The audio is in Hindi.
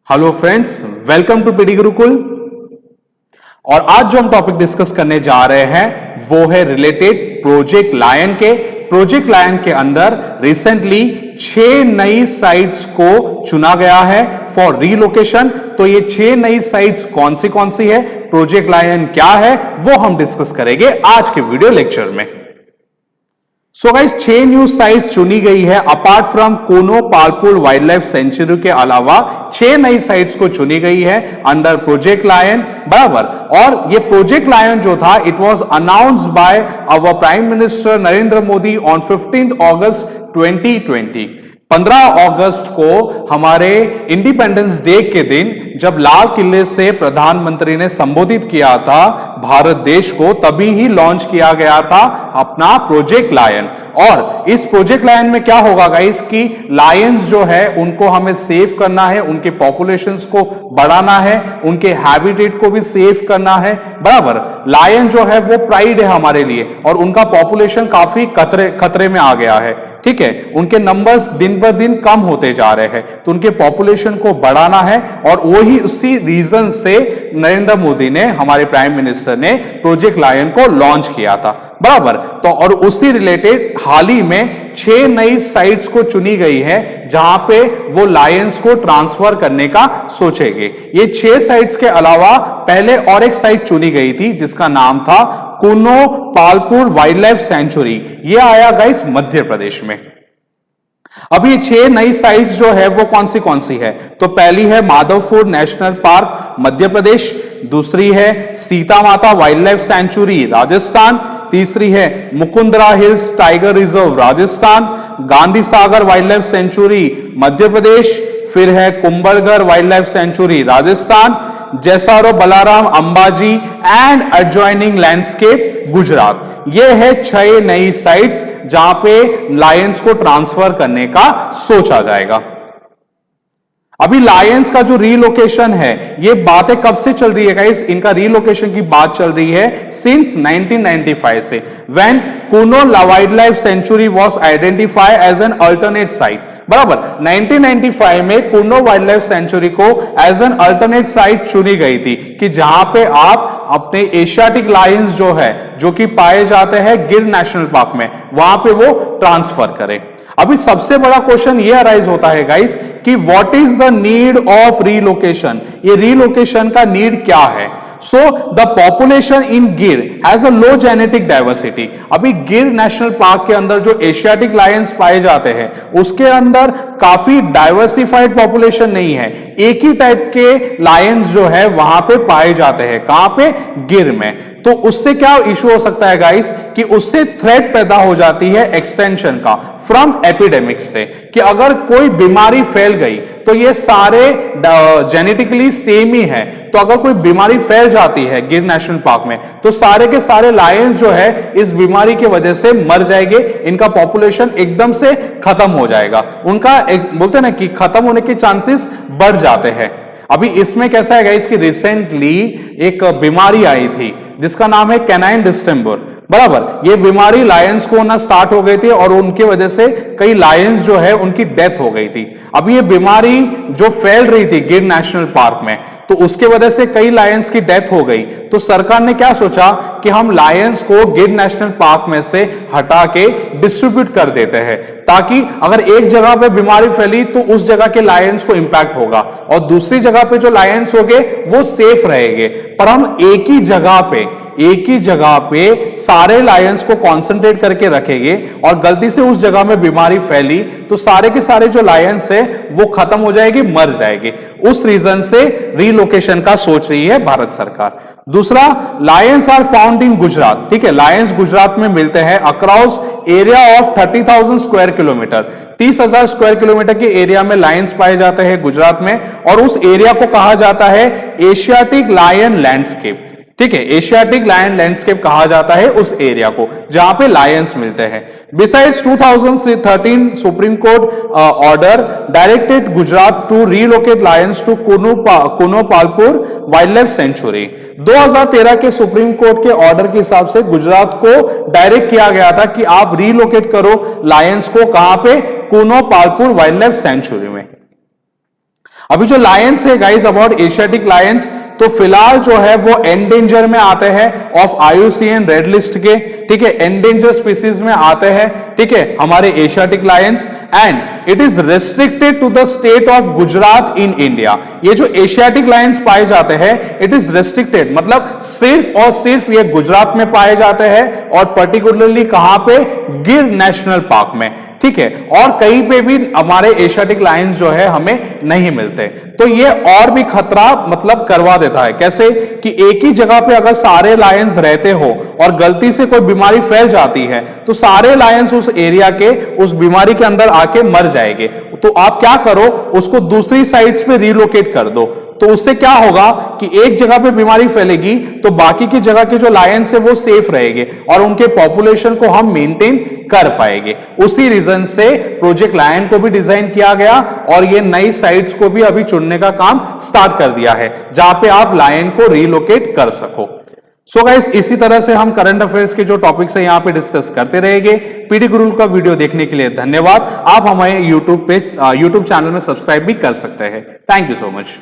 Hello friends, welcome to PD Gurukul. और आज जो हम टॉपिक डिस्कस करने जा रहे हैं वो है रिलेटेड प्रोजेक्ट लायन के। प्रोजेक्ट लायन के अंदर रिसेंटली 6 नई साइट्स को चुना गया है फॉर रीलोकेशन। तो ये 6 नई साइट्स कौन सी है, प्रोजेक्ट लायन क्या है, वो हम डिस्कस करेंगे आज के वीडियो लेक्चर में। सो गाइस, 6 न्यू साइट्स चुनी गई है। अपार्ट फ्रॉम कोनो पालपुर वाइल्ड लाइफ सेंचुरी के अलावा 6 नई साइट्स को चुनी गई है अंडर प्रोजेक्ट लायन, बराबर। और ये प्रोजेक्ट लायन जो था, it was announced by our prime minister Narendra Modi on 15 August 2020। 15 अगस्त को हमारे इंडिपेंडेंस डे के दिन जब लाल किले से प्रधानमंत्री ने संबोधित किया था भारत देश को, तभी ही लॉन्च किया गया था अपना प्रोजेक्ट लायन। और इस प्रोजेक्ट लायन में क्या होगा गाइस कि लायंस जो है उनको हमें सेव करना है, उनके पॉपुलेशंस को बढ़ाना है, उनके हैबिटेट को भी सेव करना है, बराबर। लायन जो है वो प्राइड है हमारे लिए और उनका पॉपुलेशन काफी खतरे में आ गया है, ठीक है। उनके नंबर्स दिन पर दिन कम होते जा रहे हैं, तो उनके पॉपुलेशन को बढ़ाना है। और वही उसी रीजन से नरेंद्र मोदी ने, हमारे प्राइम मिनिस्टर ने प्रोजेक्ट लायन को लॉन्च किया था, बराबर। तो और उसी रिलेटेड हाल ही में 6 नई साइट्स को चुनी गई है जहां पे वो लायंस को ट्रांसफर करने का सोचेंगे। ये 6 साइट्स के अलावा पहले और एक साइट चुनी गई थी जिसका नाम था कोनो पालपुर वाइल्ड लाइफ सेंचुरी। ये आया गाइस मध्य प्रदेश में। अभी 6 नई साइट्स जो है वो कौन सी है, तो पहली है माधवपुर नेशनल पार्क मध्य प्रदेश, दूसरी है सीता माता वाइल्ड लाइफ सेंचुरी राजस्थान, तीसरी है Mukundra hills tiger reserve Rajasthan, Gandhi Sagar wild life sanctuary Madhya Pradesh, फिर है Kumbhalgarh wild life sanctuary Rajasthan, Jessore Balaram Ambaji and adjoining landscape Gujarat. ये है 6 नई साइट्स जहां पे लायंस को ट्रांसफर करने का सोचा जाएगा। अभी लायंस का जो रीलोकेशन है, ये बातें कब से चल रही है गाइस? इनका रीलोकेशन की बात चल रही है सिंस 1995 से, when Kuno wild life sanctuary was identified as an alternate site, बराबर। 1995 में कोनो वाइल्ड लाइफ सेंचुरी को एज एन अल्टरनेट साइट चुनी गई थी कि जहां पे आप अपने एशियाटिक लायंस जो है, जो कि पाए जाते हैं गिर नेशनल पार्क में, वहां पे वो ट्रांसफर करें। अभी सबसे बड़ा क्वेश्चन ये अराइज होता है गाइस कि what is the need of relocation. ये रीलोकेशन का नीड क्या है? सो द पॉपुलेशन इन गिर has a low genetic diversity. अभी गिर नेशनल पार्क के अंदर जो एशियाटिक लायंस पाए जाते हैं उसके अंदर काफी डाइवर्सिफाइड पॉपुलेशन नहीं है, एक ही टाइप के लायंस जो है वहां पे पाए जाते हैं। कहां पे? गिर में। तो उससे क्या इशू हो सकता है गाइस कि उससे थ्रेट पैदा हो जाती है एक्सटेंशन का फ्रॉम एपिडेमिक्स से, कि अगर कोई बीमारी फैल गई तो ये सारे जेनेटिकली सेम ही है, तो अगर कोई बीमारी फैल जाती है गिर नेशनल पार्क में तो सारे के सारे लायंस जो है इस बीमारी की वजह से मर जाएंगे, इनका पॉपुलेशन एकदम से खत्म हो जाएगा, उनका बोलते हैं ना कि खत्म होने के चांसेस बढ़ जाते हैं। अभी इसमें कैसा है गाइस कि रिसेंटली एक बीमारी आई थी जिसका नाम है कैनाइन डिस्टेंबर, बराबर। ये बीमारी लायंस को होना स्टार्ट हो गई थी और उनकी वजह से कई लायंस जो है उनकी डेथ हो गई थी। अब ये बीमारी जो फैल रही थी गिर नेशनल पार्क में, तो उसके वजह से कई लायंस की डेथ हो गई। तो सरकार ने क्या सोचा कि हम लायंस को गिर नेशनल पार्क में से हटा के डिस्ट्रीब्यूट कर देते हैं, ताकि अगर एक जगह पे बीमारी फैली तो उस जगह के लायंस को इंपैक्ट होगा और दूसरी जगह पे जो लायंस होंगे वो सेफ रहेंगे। पर हम एक ही जगह पे सारे लायंस को कंसंट्रेट करके रखेंगे और गलती से उस जगह में बीमारी फैली तो सारे के सारे जो लायंस है वो खत्म हो जाएंगे, मर जाएंगे। उस रीजन से रीलोकेशन का सोच रही है भारत सरकार। दूसरा, lions are found in Gujarat, ठीक है। लायंस गुजरात में मिलते हैं across area of 30,000 square kilometre. 30,000 square kilometre के एरिया में लायंस पाए जाते हैं गुजरात में, और उस एरिया को कहा जाता है एशियाटिक लायन लैंडस्केप, ठीक है। एशियाटिक लायन लैंडस्केप कहा जाता है उस एरिया को जहां पे लायंस मिलते हैं। Besides 2013 supreme court order directed Gujarat to relocate lions to Kuno Palpur wild life sanctuary. 2013 के सुप्रीम कोर्ट के ऑर्डर के हिसाब से गुजरात को डायरेक्ट किया गया था कि आप रीलोकेट करो लायंस को, कहां पे? कोनो पालपुर वाइल्ड लाइफ सेंचुरी में। अभी जो लायंस है गाइस, अबाउट एशियाटिक लायंस, तो फिलहाल जो है वो एंडेंजर में आते हैं ऑफ IUCN रेड लिस्ट के, ठीक है, एंडेंजर स्पीसीज में आते हैं, ठीक है, हमारे Asiatic lions, and it is restricted to the state of Gujarat in India. ये जो एशियाटिक लायंस पाए जाते हैं, इट इज रेस्ट्रिक्टेड, मतलब सिर्फ और सिर्फ ये गुजरात में पाए जाते हैं, और पर्टिकुलरली कहां पे, गिर नेशनल पार्क में, ठीक है, और कहीं पे भी हमारे एशियाटिक लायंस जो है हमें नहीं मिलते। तो ये और भी खतरा मतलब करवा देता है। कैसे कि एक ही जगह पे अगर सारे लायंस रहते हो और गलती से कोई बीमारी फैल जाती है तो सारे लायंस उस एरिया के उस बीमारी के अंदर आके मर जाएंगे। तो आप क्या करो, उसको दूसरी साइड्स पे रिलोकेट कर दो। तो उससे क्या होगा कि एक जगह पे बीमारी फैलेगी तो बाकी की जगह के जो लायंस है वो सेफ रहेंगे और उनके पॉपुलेशन को हम मेंटेन कर पाएंगे। उसी रीजन से प्रोजेक्ट लायन को भी डिजाइन किया गया और ये नई साइट्स को भी अभी चुनने का काम स्टार्ट कर दिया है जहां पे आप लायन को रिलोकेट कर सको। सो गाइस, इसी तरह से हम करंट अफेयर्स के जो टॉपिक्स है यहां पे डिस्कस करते रहेंगे। पीडी गुरुकुल का वीडियो देखने के लिए धन्यवाद। आप हमारे यूट्यूब चैनल में सब्सक्राइब भी कर सकते हैं। Thank you so much.